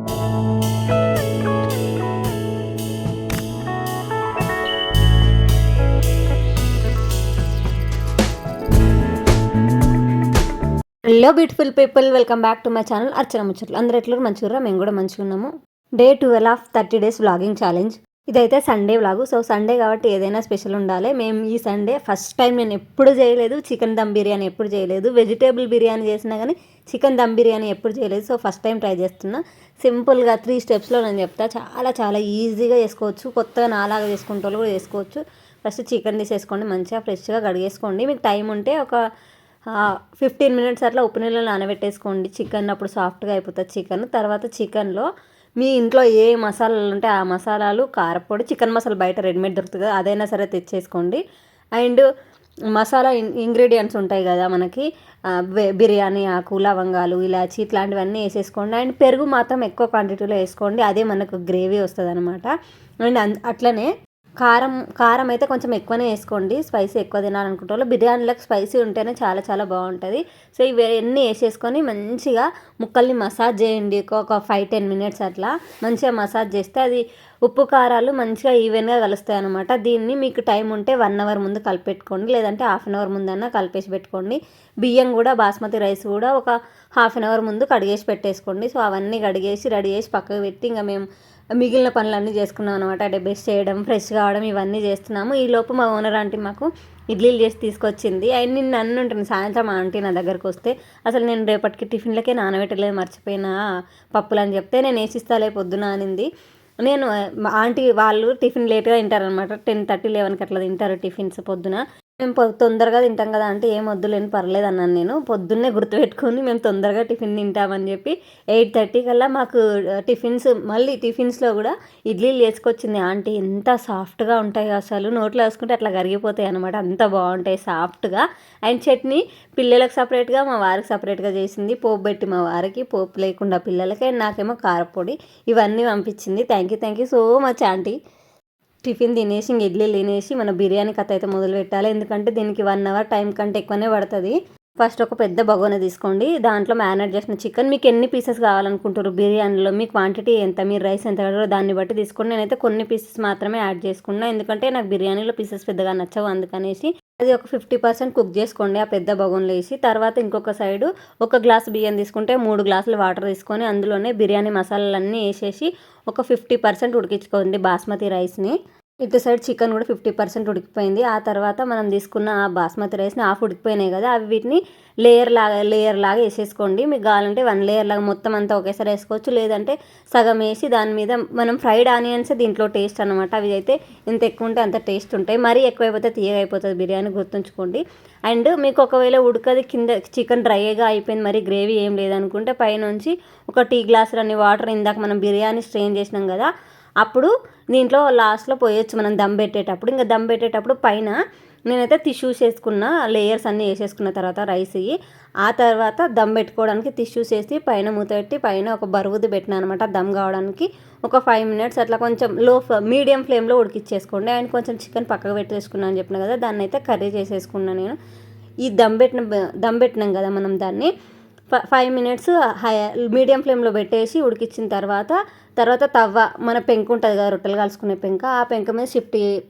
Hello beautiful people, welcome back to my channel Archana ముచ్చట్లు. అందరూ ఎట్లా మంచిగా, మేము కూడా మంచిగా ఉన్నాము. Day 12 of 30 days vlogging challenge. ఇదైతే సండే వ్లాగు. సో సండే కాబట్టి ఏదైనా స్పెషల్ ఉండాలి. మేము ఈ సండే ఫస్ట్ టైం, నేను ఎప్పుడు చేయలేదు చికెన్ దమ్ బిర్యానీ, ఎప్పుడు చేయలేదు. వెజిటేబుల్ బిర్యానీ చేసినా కానీ చికెన్ దమ్ బిర్యానీ ఎప్పుడు చేయలేదు. సో ఫస్ట్ టైం ట్రై చేస్తున్నా. సింపుల్గా 3 స్టెప్స్లో నేను చెప్తా. చాలా చాలా ఈజీగా చేసుకోవచ్చు. కొత్తగా నాలాగా చేసుకుంటే వాళ్ళు కూడా చేసుకోవచ్చు. ఫస్ట్ చికెన్ తీసేసుకోండి, మంచిగా ఫ్రెష్గా కడిగేసుకోండి. మీకు టైం ఉంటే ఒక 15 minutes అట్లా ఉప్పు నీళ్ళలో నానబెట్టేసుకోండి చికెన్. అప్పుడు సాఫ్ట్గా అయిపోతుంది చికెన్. తర్వాత చికెన్లో మీ ఇంట్లో ఏ మసాలాలు ఉంటే ఆ మసాలాలు, కారపొడి, చికెన్ మసాలా బయట రెడీమేడ్ దొరుకుతుంది, అదైనా సరే తెచ్చేసుకోండి. అండ్ మసాలా ఇంగ్రీడియంట్స్ ఉంటాయి కదా మనకి, బిర్యానీ ఆకు, లవంగాలు, ఇలాచి ఇట్లాంటివన్నీ వేసేసుకోండి. అండ్ పెరుగు మాత్రం ఎక్కువ క్వాంటిటీలో వేసుకోండి, అదే మనకు గ్రేవీ వస్తుంది అనమాట. అండ్ అట్లనే కారం అయితే కొంచెం ఎక్కువనే వేసుకోండి. స్పైసీ ఎక్కువ తినాలనుకుంటే వాళ్ళు, బిర్యానీలకు స్పైసీ ఉంటేనే చాలా చాలా బాగుంటుంది. సో ఇవన్నీ వేసేసుకొని మంచిగా ముక్కల్ని మసాజ్ చేయండి. ఒక 5-10 minutes అట్లా మంచిగా మసాజ్ చేస్తే అది ఉప్పు కారాలు మంచిగా ఈవెన్గా కలుస్తాయి అనమాట. దీన్ని మీకు టైం ఉంటే 1 hour ముందు కలిపెట్టుకోండి, లేదంటే 1/2 hour ముందన్నా కలిపేసి పెట్టుకోండి. బియ్యం కూడా, బాస్మతి రైస్ కూడా ఒక 1/2 hour ముందు కడిగేసి పెట్టేసుకోండి. సో అవన్నీ కడిగేసి రెడీ చేసి పక్కకు పెట్టి ఇంకా మేము మిగిలిన పనులన్నీ చేసుకున్నాం అనమాట. డెబేస్ చేయడం, ఫ్రెష్ కావడం, ఇవన్నీ చేస్తున్నాము. ఈలోపు మా ఓనర్ ఆంటీ మాకు ఇడ్లీలు చేసి తీసుకొచ్చింది. అండ్ నిన్న అన్నీ ఉంటుంది సాయంత్రం ఆంటీ నా దగ్గరకు వస్తే, అసలు నేను రేపటికి టిఫిన్లకే నానబెట్టలేదు, మర్చిపోయినా పప్పులు అని చెప్తే, నేను వేసిస్తాలే పొద్దున అనింది. నేను ఆంటీ వాళ్ళు టిఫిన్ లేట్గా తింటారనమాట, 10:30, 11కి అట్లా తింటారు టిఫిన్స్ పొద్దున. మేము తొందరగా తింటాం కదా అంటే ఏం వద్దులేని పర్లేదు అన్నాను నేను. పొద్దున్నే గుర్తుపెట్టుకొని మేము తొందరగా టిఫిన్ తింటామని చెప్పి 8:30 కల్లా మాకు టిఫిన్స్లో కూడా ఇడ్లీలు వేసుకొచ్చింది ఆంటీ. ఎంత సాఫ్ట్గా ఉంటాయి అసలు, నోట్లో వేసుకుంటే అట్లా కరిగిపోతాయి అనమాట, అంత బాగుంటాయి సాఫ్ట్గా. అండ్ చట్నీ పిల్లలకు సపరేట్గా, మా వారికి సపరేట్గా చేసింది. పోపు పెట్టి మా వారికి, పోపు లేకుండా పిల్లలకి, అండ్ నాకేమో కారపొడి, ఇవన్నీ పంపించింది. Thank you so much aunty. Tiffin తినేసి ఇంక ఇడ్లీలు తినేసి మన బిర్యానీ కథ అయితే మొదలు పెట్టాలి. ఎందుకంటే దీనికి 1 hour టైం కంటే ఎక్కువనే పడుతుంది. ఫస్ట్ ఒక పెద్ద బగోన తీసుకోండి, దాంట్లో మ్యారినేట్ చేసిన చికెన్, మీకు ఎన్ని పీసెస్ కావాలనుకుంటారు బిర్యానీలో, మీ క్వాంటిటీ ఎంత, మీరు రైస్ ఎంత కావాలో దాన్ని బట్టి తీసుకోండి. నేనైతే కొన్ని పీసెస్ మాత్రమే యాడ్ చేసుకున్నా, ఎందుకంటే నాకు బిర్యానీలో పీసెస్ పెద్దగా నచ్చవు, అందుకనేసి. అది ఒక 50% కుక్ చేసుకోండి ఆ పెద్ద బగోన్లో వేసి. తర్వాత ఇంకొక సైడు 1 గ్లాస్ బియ్యం తీసుకుంటే 3 గ్లాసులు వాటర్ తీసుకొని అందులోనే బిర్యానీ మసాలాలన్నీ వేసేసి ఒక 50% ఉడికించుకోండి బాస్మతి రైస్ని. ఇటు సైడ్ చికెన్ కూడా 50% ఉడికిపోయింది. ఆ తర్వాత మనం తీసుకున్న ఆ బాస్మతి రైస్ని హాఫ్ ఉడికిపోయినాయి కదా, అవి వీటిని లేయర్ లాగా వేసేసుకోండి. మీకు కావాలంటే 1 layer లాగా మొత్తం అంతా ఒకేసారి వేసుకోవచ్చు, లేదంటే సగం వేసి దాని మీద మనం ఫ్రైడ్ ఆనియన్స్ దీంట్లో టేస్ట్ అనమాట. అవి అయితే ఎంత ఎక్కువ ఉంటే అంత టేస్ట్ ఉంటాయి, మరీ ఎక్కువైపోతే తీయగా అయిపోతుంది బిర్యానీ, గుర్తుంచుకోండి. అండ్ మీకు ఒకవేళ ఉడకది కింద చికెన్ డ్రైగా అయిపోయింది, మరి గ్రేవీ ఏం లేదనుకుంటే పైనుంచి ఒక టీ గ్లాసులన్నీ వాటర్, ఇందాక మనం బిర్యానీ స్ట్రెయిన్ చేసినాం కదా, అప్పుడు దీంట్లో లాస్ట్లో పోయొచ్చు మనం దమ్ పెట్టేటప్పుడు. ఇంకా దమ్ పెట్టేటప్పుడు పైన నేనైతే టిష్యూస్ వేసుకున్న, లేయర్స్ అన్నీ వేసేసుకున్న తర్వాత రైస్, ఆ తర్వాత దమ్ పెట్టుకోవడానికి టిష్యూస్ వేసి పైన మూత పెట్టి పైన ఒక బరువుది పెట్టినా అనమాట. దమ్ కావడానికి ఒక 5 minutes అట్లా కొంచెం మీడియం ఫ్లేమ్లో ఉడికిచ్చేసుకోండి. అండ్ కొంచెం చికెన్ పక్కకు పెట్టేసుకున్నాను అని చెప్పిన కదా, దాన్ని అయితే కర్రీ చేసేసుకున్నాను నేను. ఈ దమ్ పెట్టినాం కదా మనం, దాన్ని 5 minutes మీడియం ఫ్లేమ్లో పెట్టేసి ఉడికించిన తర్వాత తవ్వ, మన పెంక ఉంటుంది కదా రొట్టెలు కాల్చుకునే పెంక, ఆ పెంక మీద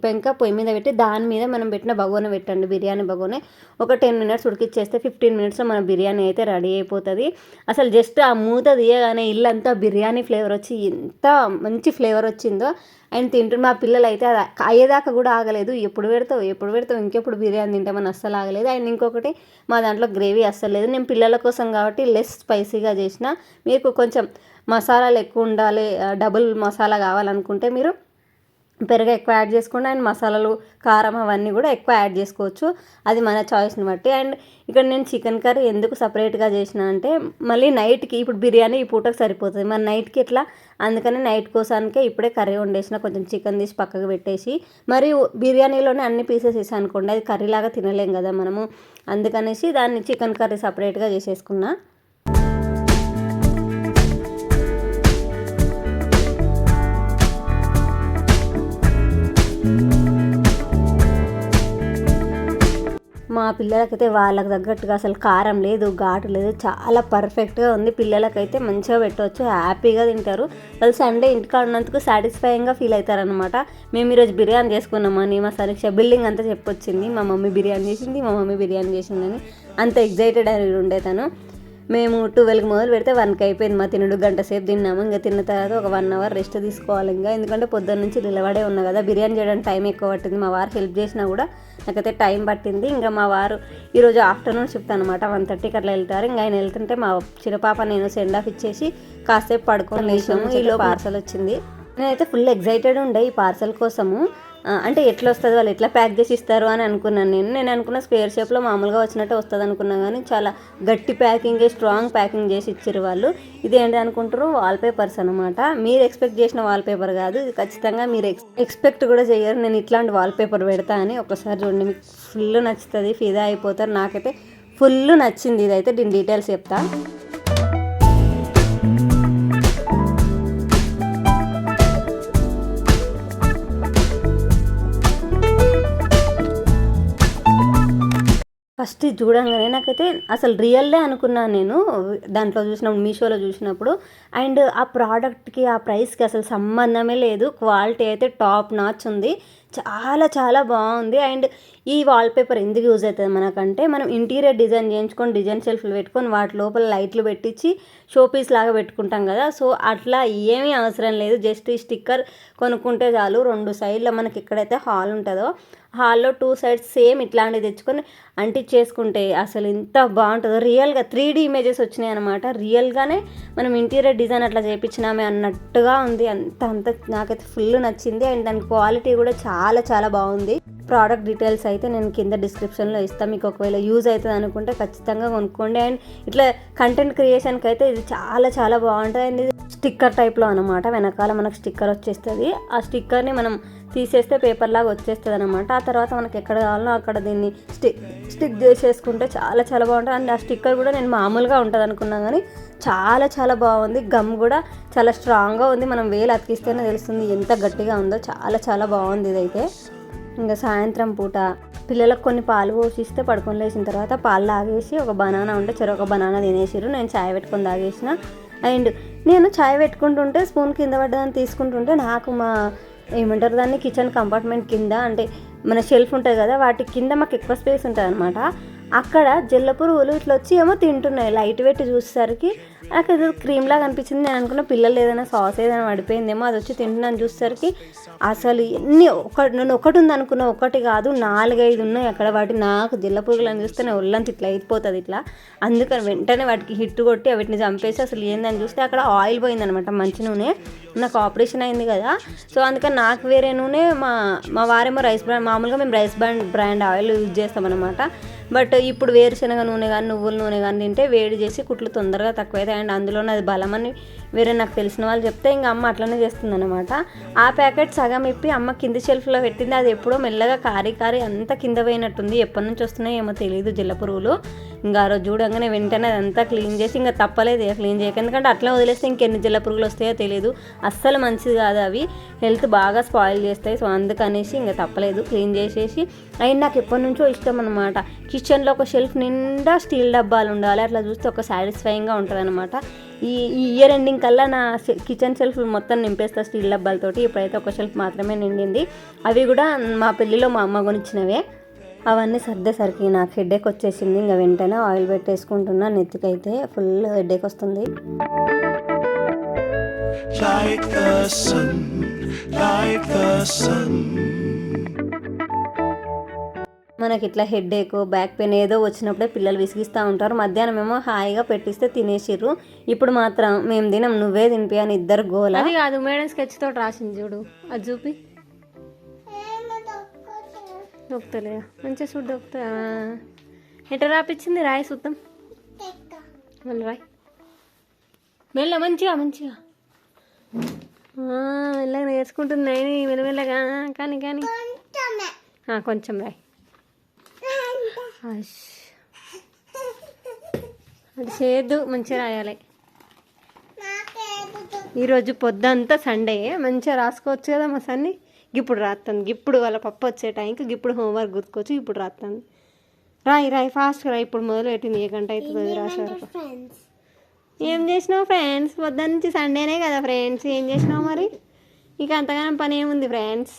పెంక పొయ్యి మీద పెట్టి దాని మీద మనం పెట్టిన బగోన పెట్టండి, బిర్యానీ బగోనే. ఒక 10 minutes ఉడికిచ్చేస్తే 15 minutesలో మన బిర్యానీ అయితే రెడీ అయిపోతుంది. అసలు జస్ట్ ఆ మూత తీయగానే ఇల్లంతా బిర్యానీ ఫ్లేవర్ వచ్చి ఎంత మంచి ఫ్లేవర్ వచ్చిందో. అండ్ మా పిల్లలు అయితే అది అయ్యేదాకా కూడా ఆగలేదు, ఎప్పుడు పెడతావు ఇంకెప్పుడు బిర్యానీ తింటామని అస్సలు ఆగలేదు. అండ్ ఇంకొకటి, మా దాంట్లో గ్రేవీ అస్సలు లేదు, నేను పిల్లల కోసం కాబట్టి లెస్ స్పైసీగా చేసిన. మీకు కొంచెం మసాలాలు ఎక్కువ ఉండాలి, డబుల్ మసాలా కావాలనుకుంటే మీరు పెరుగు ఎక్కువ యాడ్ చేసుకోండి. అండ్ మసాలాలు, కారం అవన్నీ కూడా ఎక్కువ యాడ్ చేసుకోవచ్చు, అది మన చాయిస్ని బట్టి. అండ్ ఇక్కడ నేను చికెన్ కర్రీ ఎందుకు సపరేట్గా చేసిన అంటే, మళ్ళీ నైట్కి, ఇప్పుడు బిర్యానీ ఈ పూటకు సరిపోతుంది, మరి నైట్కి ఎట్లా, అందుకని నైట్ కోసానికే ఇప్పుడే కర్రీ వండేసిన, కొంచెం చికెన్ తీసి పక్కకు పెట్టేసి. మరి బిర్యానీలోనే అన్ని పీసెస్ వేసి అనుకోండి, అది కర్రీలాగా తినలేం కదా మనము, అందుకనేసి దాన్ని చికెన్ కర్రీ సపరేట్గా చేసేసుకున్నా. మా మా పిల్లలకైతే వాళ్ళకి తగ్గట్టుగా అసలు కారం లేదు, ఘాటు లేదు, చాలా పర్ఫెక్ట్గా ఉంది. పిల్లలకైతే మంచిగా పెట్టవచ్చు, హ్యాపీగా తింటారు. వాళ్ళు సండే ఇంటికాడ ఉన్నందుకు సాటిస్ఫైయింగ్గా ఫీల్ అవుతారనమాట. మేము ఈరోజు బిర్యానీ చేసుకున్నామని మా సమీక్ష బిల్డింగ్ అంతా చెప్పొచ్చింది, మా మమ్మీ బిర్యానీ చేసింది, మా మమ్మీ బిర్యానీ చేసిందని. అంత ఎగ్జైటెడ్ అని ఉండే తను. మేము 12కి మొదలు పెడితే 1కి అయిపోయింది మా తినుడు. గంట సేపు తిన్నాము. ఇంకా తిన్న తర్వాత ఒక 1 అవర్ రెస్ట్ తీసుకోవాలి ఇంకా, ఎందుకంటే పొద్దున్న నుంచి నిలబడే ఉన్నా కదా. బిర్యానీ చేయడానికి టైం ఎక్కువ పట్టింది. మా వారు హెల్ప్ చేసినా కూడా నాకైతే టైం పట్టింది. ఇంకా మా వారు ఈరోజు ఆఫ్టర్నూన్ షిఫ్ట్ అనమాట, 1:30కి అట్లా వెళ్తారు. ఇంకా ఆయన వెళ్తుంటే మా చిన్నపాప నేను సెండ్ ఆఫ్ ఇచ్చేసి కాసేపు పడుకొని లేచాము. ఈలో పార్సల్ వచ్చింది. నేనైతే ఫుల్ ఎగ్జైటెడ్ ఉండే ఈ పార్సల్ కోసము. అంటే ఎట్లా వస్తుంది, వాళ్ళు ఎట్లా ప్యాక్ చేసి ఇస్తారు అని అనుకున్నాను నేను అనుకున్న స్క్వేర్ షేప్లో మామూలుగా వచ్చినట్టే వస్తుంది అనుకున్నా, కానీ చాలా గట్టి ప్యాకింగ్, స్ట్రాంగ్ ప్యాకింగ్ చేసి ఇచ్చారు వాళ్ళు. ఇదేంటి అనుకుంటారు, వాల్పేపర్స్ అనమాట. మీరు ఎక్స్పెక్ట్ చేసిన వాల్పేపర్ కాదు ఇది, ఖచ్చితంగా మీరు ఎక్స్పెక్ట్ కూడా చేయరు నేను ఇట్లాంటి వాల్పేపర్ పెడతా అని. ఒకసారి చూడండి, మీకు ఫుల్ నచ్చుతుంది, ఫిదా అయిపోతారు. నాకైతే ఫుల్ నచ్చింది. ఇదైతే దీని డీటెయిల్స్ చెప్తా. ఫస్ట్ చూడంగానే నాకైతే అసలు రియల్లే అనుకున్నాను నేను దాంట్లో చూసినప్పుడు, మీషోలో చూసినప్పుడు. అండ్ ఆ ప్రోడక్ట్కి ఆ ప్రైస్కి అసలు సంబంధమే లేదు. క్వాలిటీ అయితే టాప్ నాచ్ ఉంది, చాలా చాలా బాగుంది. అండ్ ఈ వాల్పేపర్ ఎందుకు యూజ్ అవుతుంది మనకంటే, మనం ఇంటీరియర్ డిజైన్ చేయించుకొని డిజైన్ షెల్ఫ్లు పెట్టుకొని వాటి లోపల లైట్లు పెట్టించి షోపీస్ లాగా పెట్టుకుంటాం కదా. సో అట్లా ఏమీ అవసరం లేదు, జస్ట్ ఈ స్టిక్కర్ కొనుక్కుంటే చాలు. 2 సైడ్ల మనకి ఎక్కడైతే హాల్ ఉంటుందో హాల్లో 2 సైడ్స్ సేమ్ ఇట్లాంటివి తెచ్చుకొని అంటించేసుకుంటే అసలు ఎంత బాగుంటుందో. రియల్గా 3D ఇమేజెస్ వచ్చినాయి అనమాట. రియల్గానే మనం ఇంటీరియర్ డిజైన్ అట్లా చేయించినామే అన్నట్టుగా ఉంది. అంత నాకైతే ఫుల్ నచ్చింది. అండ్ దాని క్వాలిటీ కూడా చాలా చాలా బాగుంది. ప్రోడక్ట్ డీటెయిల్స్ అయితే నేను కింద డిస్క్రిప్షన్లో ఇస్తాను, మీకు ఒకవేళ యూజ్ అవుతుంది అనుకుంటే ఖచ్చితంగా కొనుక్కోండి. అండ్ ఇట్లా కంటెంట్ క్రియేషన్కి అయితే ఇది చాలా చాలా బాగుంటుంది. అండ్ ఇది స్టిక్కర్ టైప్లో అనమాట, వెనకాల మనకు స్టిక్కర్ వచ్చేస్తుంది. ఆ స్టిక్కర్ని మనం తీసేస్తే పేపర్ లాగా వచ్చేస్తుంది అనమాట. ఆ తర్వాత మనకి ఎక్కడ కావాలో అక్కడ దీన్ని స్టిక్ చేసేసుకుంటే చాలా చాలా బాగుంటుంది. అండ్ ఆ స్టిక్కర్ కూడా నేను మామూలుగా ఉంటుంది అనుకున్నా, కానీ చాలా చాలా బాగుంది. గమ్ కూడా చాలా స్ట్రాంగ్గా ఉంది, మనం వేలు అతికిస్తేనే తెలుస్తుంది ఎంత గట్టిగా ఉందో. చాలా చాలా బాగుంది ఇదైతే. ఇంకా సాయంత్రం పూట పిల్లలకు కొన్ని పాలు పోసిస్తే పడుకొని లేచిన తర్వాత పాలు తాగేసి ఒక బనానా ఉంటే ఒక బనానా తినేసిరు. నేను చాయ్ పెట్టుకొని తాగేసిన. అండ్ నేను చాయ్ పెట్టుకుంటుంటే స్పూన్ కింద పడ్డదాన్ని తీసుకుంటుంటే నాకు మా ఏమంటారు దాన్ని, కిచెన్ కంపార్ట్మెంట్ కింద అంటే మన షెల్ఫ్ ఉంటుంది కదా, వాటి కింద మాకు ఎక్కువ స్పేస్ ఉంటుంది అనమాట. అక్కడ జల్ల పురుగులు ఇట్లా వచ్చి ఏమో తింటున్నాయి. లైట్ పెట్టి చూసేసరికి నాకు ఏదో క్రీమ్ లాగా అనిపించింది. నేను అనుకున్న పిల్లలు ఏదైనా సాస్ ఏదైనా పడిపోయిందేమో, అది వచ్చి తింటున్నాను. చూసేసరికి అసలు నేను ఒకటి ఉంది అనుకున్న, ఒకటి కాదు 4-5 ఉన్నాయి అక్కడ. వాటి నాకు జల్ల పురుగులను చూస్తే నా ఒళ్ళంతా ఇట్లా అయిపోతుంది ఇట్లా. అందుకని వెంటనే వాటికి హిట్ కొట్టి వాటిని చంపేసి అసలు ఏందని చూస్తే అక్కడ ఆయిల్ పోయిందనమాట, మంచి నూనె. నాకు ఆపరేషన్ అయింది కదా, సో అందుకని నాకు వేరే నూనె, మా వారేమో రైస్ బ్రాండ్, మామూలుగా మేము రైస్ బ్రాండ్ ఆయిల్ యూజ్ చేస్తామన్నమాట. బట్ ఇప్పుడు వేరుశనగ నూనె కానీ నువ్వుల నూనె కానీ తింటే వేడి చేసి కుట్లు తొందరగా తక్కువైతే. అండ్ అందులోనే అది బలమని వేరే నాకు తెలిసిన వాళ్ళు చెప్తే ఇంకా అమ్మ అట్లనే చేస్తుందన్నమాట. ఆ ప్యాకెట్ సగం ఇప్పి అమ్మ కింది షెల్ఫ్లో పెట్టింది. అది ఎప్పుడో మెల్లగా కారి అంతా కింద పోయినట్టుంది. ఎప్పటి నుంచి వస్తున్నాయో ఏమో తెలియదు జల్ల పురుగులు. ఇంకా ఆ రోజు చూడంగానే వెంటనే అదంతా క్లీన్ చేసి, ఇంకా తప్పలేదు క్లీన్ చేయక, ఎందుకంటే అట్లా వదిలేస్తే ఇంకెన్ని జల్ల పురుగులు వస్తాయో తెలియదు. అస్సలు మంచిది కాదు, అవి హెల్త్ బాగా స్పాయిల్ చేస్తాయి. సో అందుకనేసి ఇంకా తప్పలేదు క్లీన్ చేసేసి. అండ్ నాకు ఎప్పటి నుంచో ఇష్టం అనమాట, కిచెన్లో ఒక షెల్ఫ్ నిండా స్టీల్ డబ్బాలు ఉండాలి. అట్లా చూస్తే ఒక సాటిస్ఫైయింగ్గా ఉంటుంది అనమాట. ఈ ఇయర్ ఎండింగ్ కల్లా నా కిచెన్ షెల్ఫ్ మొత్తం నింపేస్తా స్టీల్ డబ్బాలతోటి. ఇప్పుడైతే ఒక షెల్ఫ్ మాత్రమే నిండింది, అవి కూడా మా పెళ్ళిలో మా అమ్మ కొనిచ్చినవే. అవన్నీ సర్దేసరికి నాకు హెడేక్ వచ్చేసింది. ఇంకా వెంటనే ఆయిల్ పెట్టేసుకుంటున్నా నెత్తికైతే. ఫుల్ హెడేక్ వస్తుంది. మనకి ఇట్లా హెడేక్, బ్యాక్ పెయిన్ ఏదో వచ్చినప్పుడే పిల్లలు విసిగిస్తూ ఉంటారు. మధ్యాహ్నం ఏమో హాయిగా పెట్టిస్తే తినేసిర్రు. ఇప్పుడు మాత్రం మేము తినం, నువ్వే తినిపి అని ఇద్దరు గోల. అది కాదు మేడం స్కెచ్ తోటి రాసింది చూడు, అది చూపి. దొక్కుతలే మంచిగా చూడు, దొక్కుతా. ఎట్లా రాపించింది, రాయి చూద్దాం. మళ్ళీ రాయి మెల్ల, మంచిగా మంచిగా మెల్లగా నేర్చుకుంటున్నాయి మెల్లమెల్లగా. కానీ కొంచెం రాయి. అది చేయొద్దు, మంచిగా రాయాలి. ఈరోజు పొద్దంతా సండే, మంచిగా రాసుకోవచ్చు కదా మా సన్ని. ఇప్పుడు రాస్తాను, ఇప్పుడు వాళ్ళ పప్పు వచ్చే టైంకి ఇప్పుడు హోంవర్క్ గుర్తుకోవచ్చు, ఇప్పుడు రాస్తాను. రాయి ఫాస్ట్గా రాయి. ఇప్పుడు మొదలు పెట్టింది, ఏ గంట అవుతుంది రాసే వరకు. ఏం చేసినావు ఫ్రెండ్స్? పొద్దున్న నుంచి సండేనే కదా ఫ్రెండ్స్, ఏం చేసినావు మరి? ఇక అంతగానం పని ఏముంది ఫ్రెండ్స్?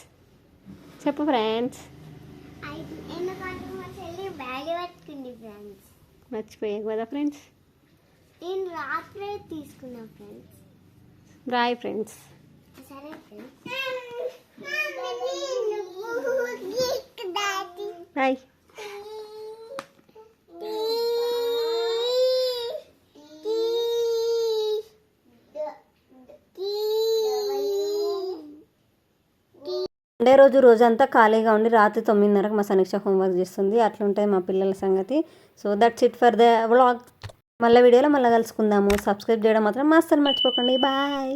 చెప్పు ఫ్రెండ్స్. మర్చిపోయావు కదా ఫ్రెండ్స్? నేను రాత్రే తీసుకున్నా ఫ్రెండ్స్. రాయ్ ఫ్రెండ్స్. సరే ఫ్రెండ్స్. రాయ్. సండే రోజు రోజంతా ఖాళీగా ఉండి రాత్రి 9:30కి మా సమీక్ష హోంవర్క్ చేస్తుంది. అట్లుంటుంది మా పిల్లల సంగతి. So that's it for the vlog. మళ్ళీ వీడియోలో మళ్ళీ కలుసుకుందాము. సబ్స్క్రైబ్ చేయడం మాత్రం అస్సలు మర్చిపోకండి. బాయ్.